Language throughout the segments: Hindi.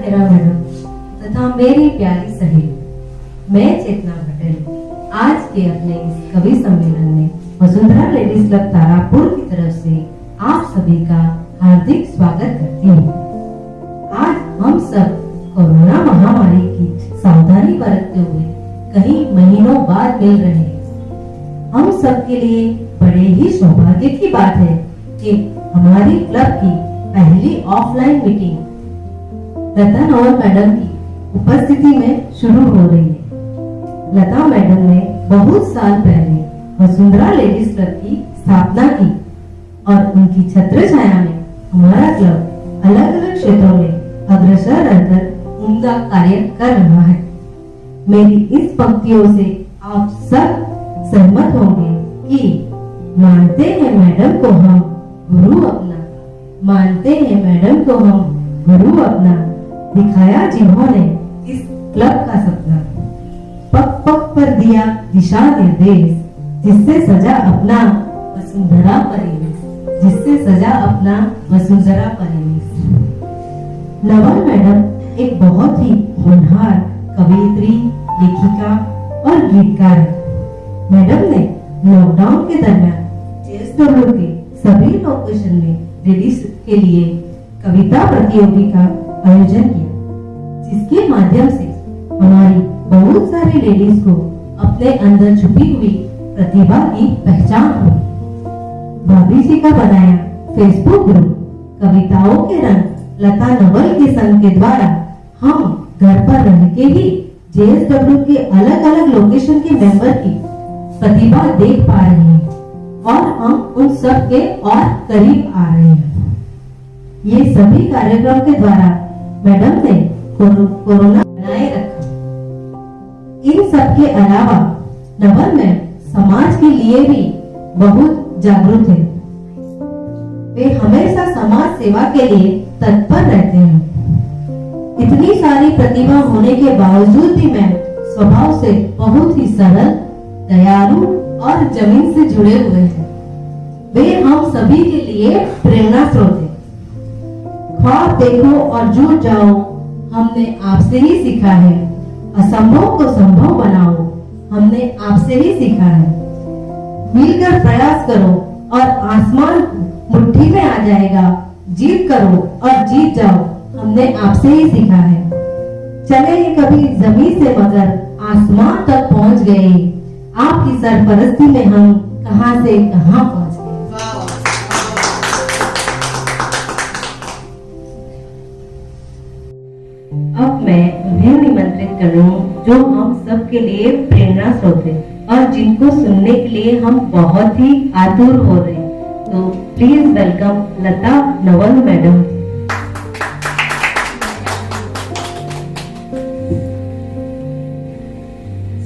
मेरा मैडम तथा मेरी प्यारी सहेली, मैं चेतना पटेल आज के अपने इस कवि सम्मेलन में वसुंधरा लेडीज क्लब तारापुर की तरफ से आप सभी का हार्दिक स्वागत करती हूँ। आज हम सब कोरोना महामारी की सावधानी बरतते हुए कई महीनों बाद मिल रहे हैं। हम सब के लिए बड़े ही सौभाग्य की बात है कि हमारी क्लब की पहली ऑफलाइन मीटिंग लता नवल मैडम की उपस्थिति में शुरू हो रही है। लता मैडम ने बहुत साल पहले वसुंधरा लेडीज क्लब की स्थापना की और उनकी छत्र छाया में हमारा क्लब अलग अलग क्षेत्रों में अग्रसर रहकर उम्दा कार्य कर रहा है। मेरी इस पंक्तियों से आप सब सहमत होंगे कि मानते हैं मैडम को हम गुरु अपना, मानते हैं मैडम को हम गुरु अपना, दिखाया जिन्होंने इस क्लब का सपना, पग पग पर दिया दिशा निर्देश, जिससे सजा अपना वसुंधरा परिवेश, जिससे सजा अपना वसुंधरा परिवेश। नवल मैडम एक बहुत ही होनहार कवयित्री, लेखिका और गीतकार है। मैडम ने लॉकडाउन के दरमियान JSW के सभी लोकेशन में लेडीज के लिए कविता प्रतियोगिता का आयोजन किया, जिसके माध्यम से हमारी बहुत सारी लेडीज को अपने अंदर छुपी हुई प्रतिभा की पहचान हुई। भाभी जी का बनाया फेसबुक ग्रुप कविताओं के रंग लता नवल के संग के द्वारा हम घर पर रह के ही JSW के अलग अलग लोकेशन के मेंबर की प्रतिभा देख पा रहे हैं और हम उन सब के और करीब आ रहे हैं। ये सभी कार्यक्रम के द्वारा मैडम ने कोरोना बनाए रखा। इन सब के अलावा नवल में समाज के लिए भी बहुत जागरूक है। वे हमेशा समाज सेवा के लिए तत्पर रहते हैं। इतनी सारी प्रतिभा होने के बावजूद भी मैं स्वभाव से बहुत ही सरल, दयालु और जमीन से जुड़े हुए हैं। वे हम सभी के लिए प्रेरणा स्रोत है। ख्वाब देखो और जुट जाओ, हमने आपसे ही सीखा है। असंभव को संभव बनाओ, हमने आपसे ही सीखा है। मिलकर प्रयास करो और आसमान मुट्ठी में आ जाएगा। जीत करो और जीत जाओ, हमने आपसे ही सीखा है। चले कभी जमीन से मगर आसमान तक पहुंच गए। आपकी सरपरस्ती में हम कहां से कहां पहुंच गए। अब मैं उन्हें निमंत्रित कर रही हूँ जो हम सब के लिए प्रेरणा स्रोत है और जिनको सुनने के लिए हम बहुत ही आतुर हो रहे हैं। तो please welcome Lata Naval madam.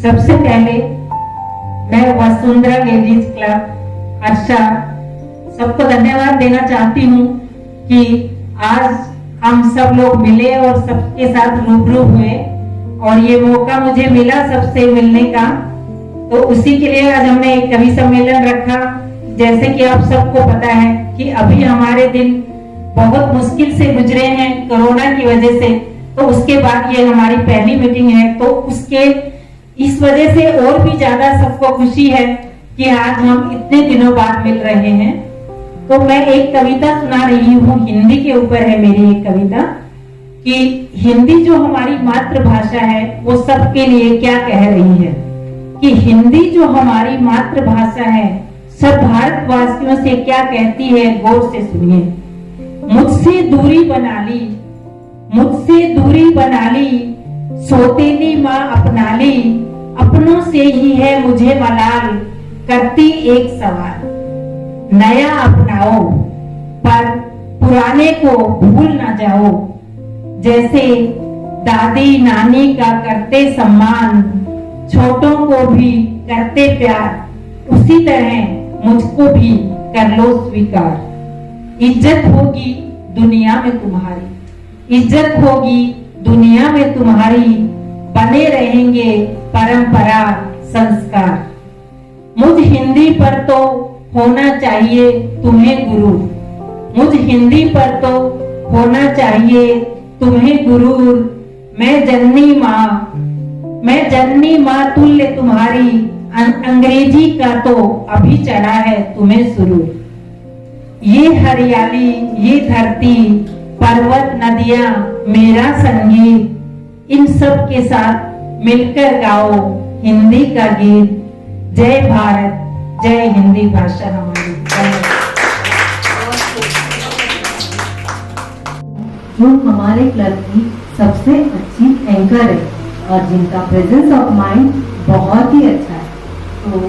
सबसे पहले मैं वसुंधरा लेडीज क्लब हर्षा सबको धन्यवाद देना चाहती हूँ कि आज हम सब लोग मिले और सबके साथ रूबरू हुए और ये मौका मुझे मिला सबसे मिलने का। तो उसी के लिए आज हमने एक कवि सम्मेलन रखा। जैसे कि आप सबको पता है कि अभी हमारे दिन बहुत मुश्किल से गुजरे हैं कोरोना की वजह से, तो उसके बाद ये हमारी पहली मीटिंग है। तो उसके इस वजह से और भी ज्यादा सबको खुशी है कि आज हम इतने दिनों बाद मिल रहे हैं। तो मैं एक कविता सुना रही हूँ, हिंदी के ऊपर है मेरी एक कविता, कि हिंदी जो हमारी मातृभाषा है वो सबके लिए क्या कह रही है। कि हिंदी जो हमारी मातृभाषा है सब भारतवासियों से क्या कहती है, गौर से सुनिए। मुझसे दूरी बना ली, मुझसे दूरी बना ली, सौतेली माँ अपना ली, अपनों से ही है मुझे मलाल, करती एक सवाल। नया अपनाओ पर पुराने को भूल ना जाओ, जैसे दादी नानी का करते सम्मान, छोटों को भी करते प्यार, उसी तरह मुझको भी कर लो स्वीकार। इज्जत होगी दुनिया में तुम्हारी, इज्जत होगी दुनिया में तुम्हारी, बने रहेंगे परंपरा संस्कार। मुझ हिंदी पर तो होना चाहिए तुम्हें गुरु, मुझ हिंदी पर तो होना चाहिए तुम्हें गुरूर, मैं जननी माँ तुल्य तुम्हारी, अंग्रेजी का तो अभी चढ़ा है तुम्हें शुरू। ये हरियाली, ये धरती, पर्वत, नदियां, मेरा संगीत, इन सब के साथ मिलकर गाओ हिंदी का गीत। जय भारत, जय हिंदी भाषा हमारी। जो हमारे क्लब की सबसे अच्छी एंकर है और जिनका प्रेजेंस ऑफ माइंड बहुत ही अच्छा है, तो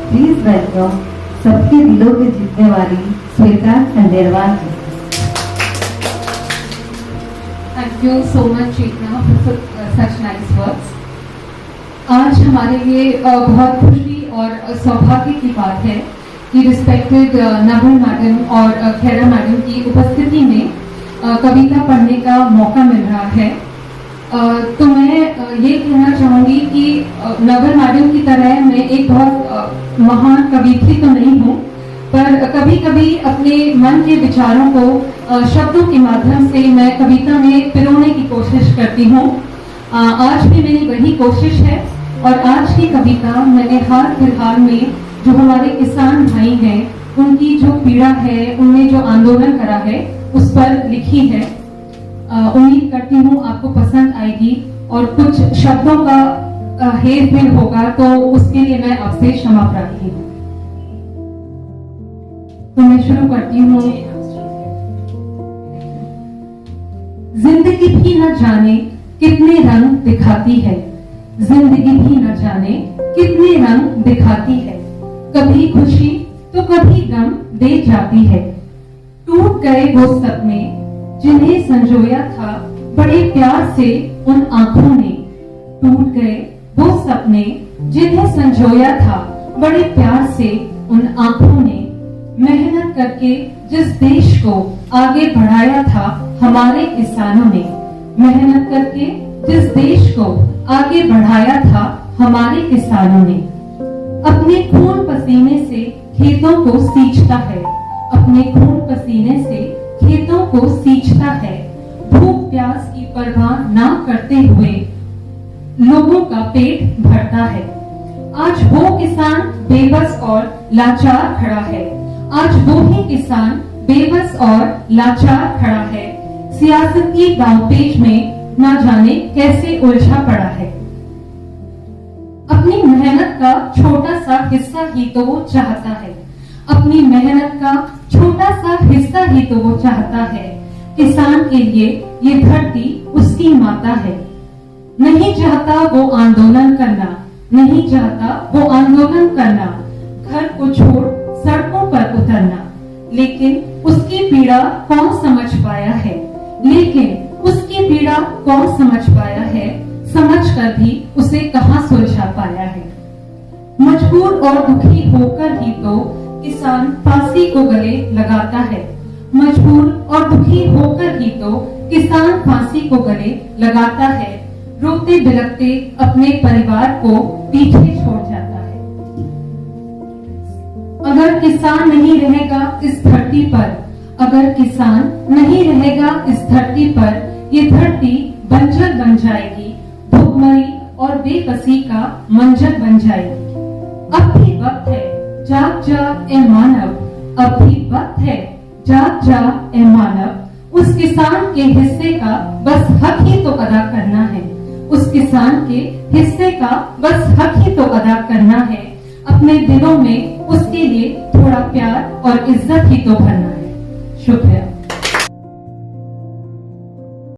प्लीज वेलकम सबके दिलों के जीतने वाली श्वेता खंडेलवाल जी। Thank you so much, Chitna, for such nice words. आज हमारे लिए बहुत खुशी और सौभाग्य की बात है कि रिस्पेक्टेड नवल मैडम और खेरा मैडम की उपस्थिति में कविता पढ़ने का मौका मिल रहा है। तो मैं ये कहना चाहूंगी कि नवल मैडम की तरह मैं एक बहुत महान कवित्री तो नहीं हूँ, पर कभी कभी अपने मन के विचारों को शब्दों के माध्यम से मैं कविता में पिरोने की कोशिश करती हूँ। आज भी मेरी वही कोशिश है और आज की कविता मैंने हाल फिलहाल में जो हमारे किसान भाई हैं उनकी जो पीड़ा है, उनने जो आंदोलन करा है उस पर लिखी है। उम्मीद करती हूँ आपको पसंद आएगी और कुछ शब्दों का हेर फेर होगा तो उसके लिए मैं आपसे क्षमा प्रार्थी हूँ। तो मैं शुरू करती हूँ। जिंदगी भी न जाने कितने रंग दिखाती है, जिंदगी भी न जाने कितने रंग दिखाती है, कभी खुशी तो कभी गम दे जाती है। टूट गए वो सपने जिन्हें संजोया था बड़े प्यार से उन आंखों ने, टूट गए वो सपने जिन्हें संजोया था बड़े प्यार से उन आंखों ने। मेहनत करके जिस देश को आगे बढ़ाया था हमारे किसानों ने, मेहनत करके जिस देश को आगे बढ़ाया था हमारे किसानों ने। अपने खून पसीने से खेतों को सींचता है, अपने खून पसीने से खेतों को सींचता है, भूख प्यास की परवाह ना करते हुए लोगों का पेट भरता है। आज वो किसान बेबस और लाचार खड़ा है, आज वो ही किसान बेबस और लाचार खड़ा है, सियासत की दांवपेच में ना जाने कैसे उलझा पड़ा है। अपनी मेहनत का छोटा सा हिस्सा ही तो वो चाहता है, अपनी मेहनत का छोटा सा हिस्सा ही तो वो चाहता है। किसान के लिए ये धरती उसकी माता है। नहीं चाहता वो आंदोलन करना, नहीं चाहता वो आंदोलन करना, घर को छोड़ सड़कों पर उतरना, लेकिन उसकी पीड़ा कौन समझ पाया है, लेकिन उसकी पीड़ा कौन समझ पाया है, समझ कर भी उसे कहां सुलझा पाया है। मजबूर और दुखी होकर ही तो किसान फांसी को गले लगाता है, मजबूर और दुखी होकर ही तो किसान फांसी को गले लगाता है, रोते बिलखते अपने परिवार को पीछे छोड़ जाता है। अगर किसान नहीं रहेगा इस धरती पर, अगर किसान नहीं रहेगा इस धरती पर, ये धरती बंजर बन जाएगी, भुखमरी और बेबसी का मंजर बन जाएगी। अब भी वक्त है, जाग जाग ए मानव, अब भी वक्त है, जाग जाग ए मानव। उस किसान के हिस्से का बस हक ही तो अदा करना है, उस किसान के हिस्से का बस हक ही तो अदा करना है। अपने दिलों में उसके लिए थोड़ा प्यार और इज्जत ही तो भरना है। शुक्रिया।